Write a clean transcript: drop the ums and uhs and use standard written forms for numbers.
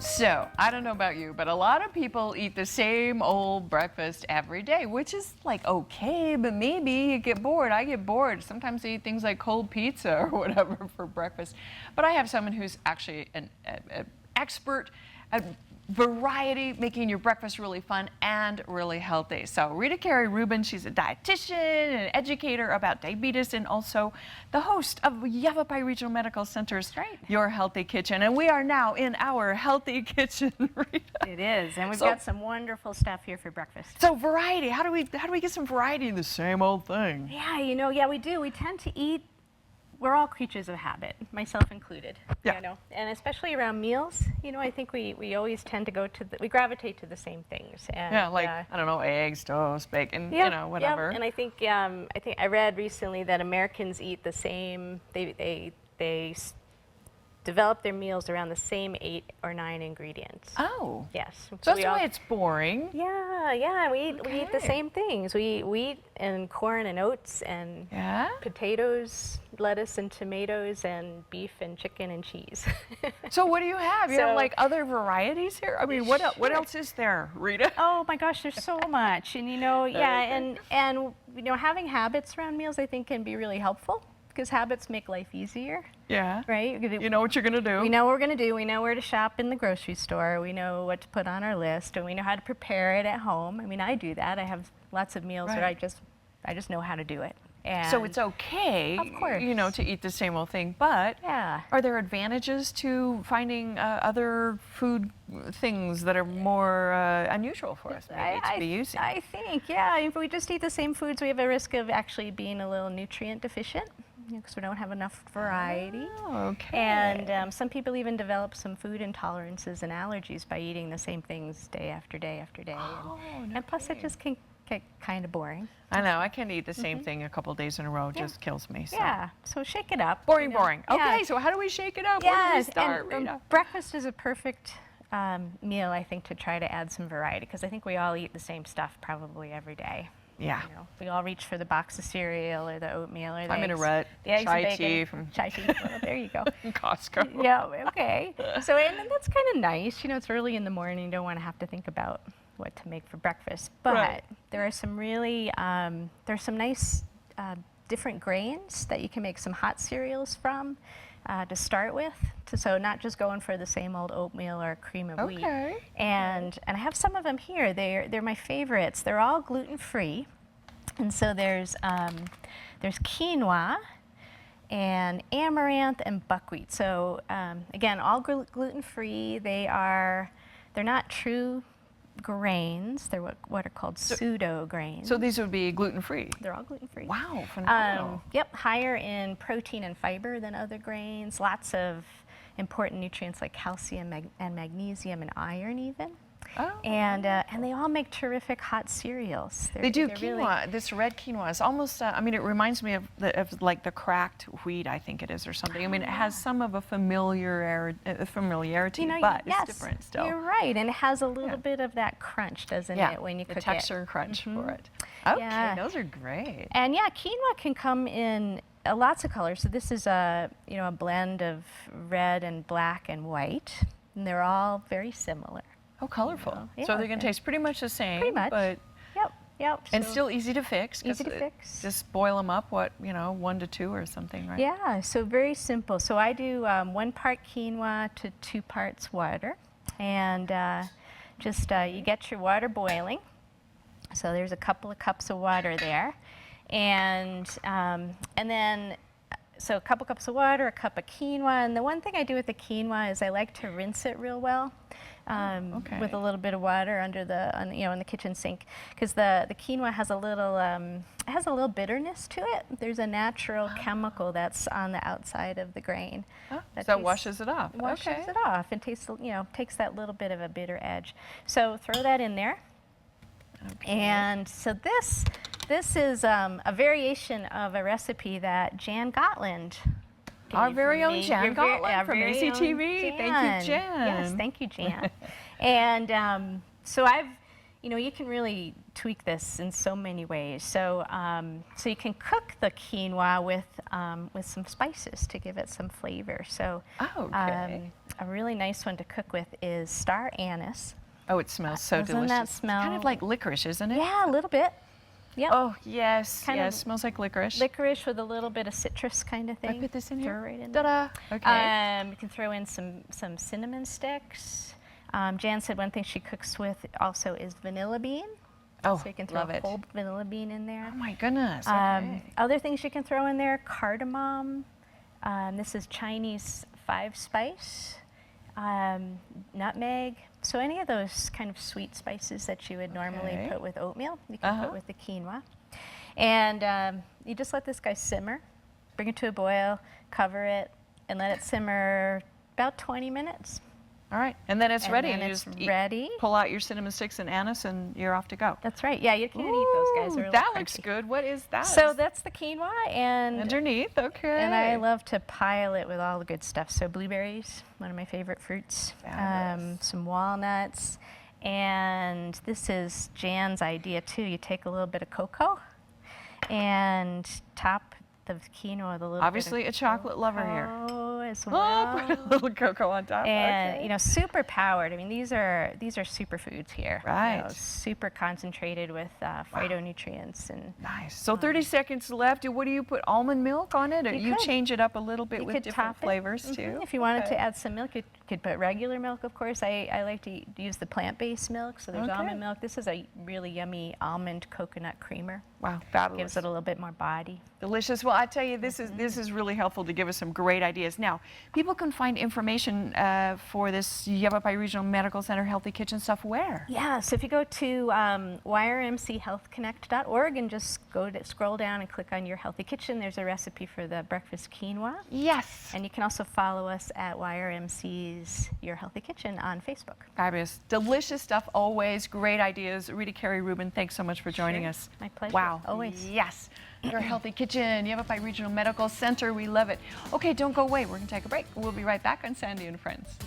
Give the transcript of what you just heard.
So, I don't know about you, but a lot of people eat the same old breakfast every day, which is like okay, but maybe you get bored. I get bored. Sometimes I eat things like cold pizza or whatever for breakfast. But I have someone who's actually an expert at variety, making your breakfast really fun and really healthy. So Rita Carey Rubin, she's a dietitian and an educator about diabetes and also the host of Yavapai Regional Medical Center's Your Healthy Kitchen. And we are now in our healthy kitchen, Rita. It is, and we've got some wonderful stuff here for breakfast. So variety, how do we get some variety in the same old thing? Yeah, you know, we do. We tend to eat. We're all creatures of habit, myself included. Yeah. You know, and especially around meals, you know, I think we always tend to go to we gravitate to the same things. And, yeah, like I don't know, eggs, toast, bacon, yep, you know, whatever. Yep. And I think I read recently that Americans eat the same. They develop their meals around the same 8 or 9 ingredients. Oh. Yes. So that's why it's boring. Yeah, yeah. We eat the same things. We eat wheat and corn and oats and potatoes, lettuce and tomatoes and beef and chicken and cheese. So what do you have? You have like other varieties here? I mean, what else is there, Rita? Oh my gosh, there's so much. And you know, and you know, having habits around meals I think can be really helpful, because habits make life easier. Yeah. Right? You know what you're going to do. We know what we're going to do. We know where to shop in the grocery store. We know what to put on our list, and we know how to prepare it at home. I mean, I do that. I have lots of meals where I just know how to do it. And so it's okay, of course, you know, to eat the same old thing, but are there advantages to finding other food things that are more unusual for us maybe to be using? I think, yeah, if we just eat the same foods, we have a risk of actually being a little nutrient deficient, because we don't have enough variety. Oh, okay. And some people even develop some food intolerances and allergies by eating the same things day after day after day. Oh, and plus it just can get kind of boring. I know, I can't eat the same thing a couple days in a row. It just kills me. So. Yeah, so shake it up. Boring, you know? boring. Okay, so how do we shake it up? Yeah, Where do we start, Rita? Breakfast is a perfect meal, I think, to try to add some variety, because I think we all eat the same stuff probably every day. Yeah. You know, we all reach for the box of cereal or the oatmeal or the I'm eggs. in a rut. The eggs Chai and bacon. tea from Chai tea. Well, there you go. Costco. Yeah, okay. So and that's kind of nice. You know, it's early in the morning. You don't want to have to think about what to make for breakfast. But there are some really, there's some nice different grains that you can make some hot cereals from to start with. So not just going for the same old oatmeal or cream of wheat. And I have some of them here. They're my favorites. They're all gluten-free. And so there's quinoa and amaranth and buckwheat. So again, all gluten-free. They're not true grains. They're what are called pseudo grains. So these would be gluten-free? They're all gluten-free. Wow, phenomenal. Yep, higher in protein and fiber than other grains. Lots of important nutrients like calcium and magnesium and iron even. Oh, and they all make terrific hot cereals. They do. Quinoa, really, this red quinoa is almost, I mean, it reminds me of like the cracked wheat, I think it is, or something. I mean, it has some of a familiarity, you know, but it's different still. You're right, and it has a little bit of that crunch, doesn't it, when you cook it? The texture crunch for it. Okay, those are great. And yeah, quinoa can come in lots of colors. So this is a blend of red and black and white, and they're all very similar. Oh, colorful. So they're going to taste pretty much the same. Pretty much. But Yep. And still easy to fix. Easy to fix. Just boil them up, 1 to 2 or something, right? Yeah, so very simple. So I do 1 part quinoa to 2 parts water. And you get your water boiling. So there's a couple of cups of water there. And then, so a couple cups of water, a cup of quinoa. And the one thing I do with the quinoa is I like to rinse it real well. With a little bit of water under in the kitchen sink, because the quinoa has a little bitterness to it. There's a natural chemical that's on the outside of the grain. That washes it off. Washes it off and takes that little bit of a bitter edge. So throw that in there. And so this is a variation of a recipe that Jan Gotland. Our very own Jan Gotland from AZTV. Thank you, Jan. Yes, thank you, Jan. And so I've, you know, you can really tweak this in so many ways. So, so you can cook the quinoa with some spices to give it some flavor. So, Okay. a really nice one to cook with is star anise. Oh, it smells so Doesn't delicious. that smell? It's kind of like licorice, isn't it? Yeah, a little bit. Yep. Oh, yes. Kind of Smells like licorice. Licorice with a little bit of citrus kind of thing. I put this in Throw here? right in there. Ta-da. Okay. You can throw in some cinnamon sticks. Jan said one thing she cooks with also is vanilla bean. Oh, So you can throw love a it. whole vanilla bean in there. Oh my goodness. Okay. Other things you can throw in there, cardamom. This is Chinese 5-spice. Nutmeg. So any of those kind of sweet spices that you would normally Okay. put with oatmeal, you can put with the quinoa. And you just let this guy simmer, bring it to a boil, cover it, and let it simmer about 20 minutes. All right. And then it's And ready. then you it's just ready. pull out your cinnamon sticks and anise, and you're off to go. That's right. Yeah, you can't eat those guys. They're a little That looks crunchy. good. What is that? So that's the quinoa, and Underneath, okay. I love to pile it with all the good stuff. So blueberries, one of my favorite fruits. Fabulous. Some walnuts, and this is Jan's idea too. You take a little bit of cocoa and top the quinoa with a little Obviously bit of a chocolate lover here. cocoa as Oh, well. put a little cocoa on top. And okay. you know, super powered. I mean, these are superfoods here. You know, Right. super concentrated with phytonutrients and. Nice. So 30 seconds left. What do you put? Almond milk on it? Or You could. change it up a little bit You with could different top it. flavors Mhm. too? If you wanted Okay. to add some milk, you could put regular milk, of course. I like to use the plant-based milk, so there's Okay. almond milk. This is a really yummy almond coconut creamer. Wow, fabulous. Gives it a little bit more body. Delicious. Well, I tell you, this is really helpful to give us some great ideas. Now, people can find information for this Yavapai Regional Medical Center Healthy Kitchen stuff where? Yeah, so if you go to yrmchealthconnect.org and just scroll down and click on your Healthy Kitchen, there's a recipe for the breakfast quinoa. Yes. And you can also follow us at YRMC's Your Healthy Kitchen on Facebook. Fabulous. Delicious stuff always. Great ideas. Rita Carey Rubin, thanks so much for joining Sure. us. My pleasure. Wow. Always. Yes. Your Healthy Kitchen, Yavapai Regional Medical Center. We love it. Okay, don't go away. We're going to take a break. We'll be right back on Sandy and Friends.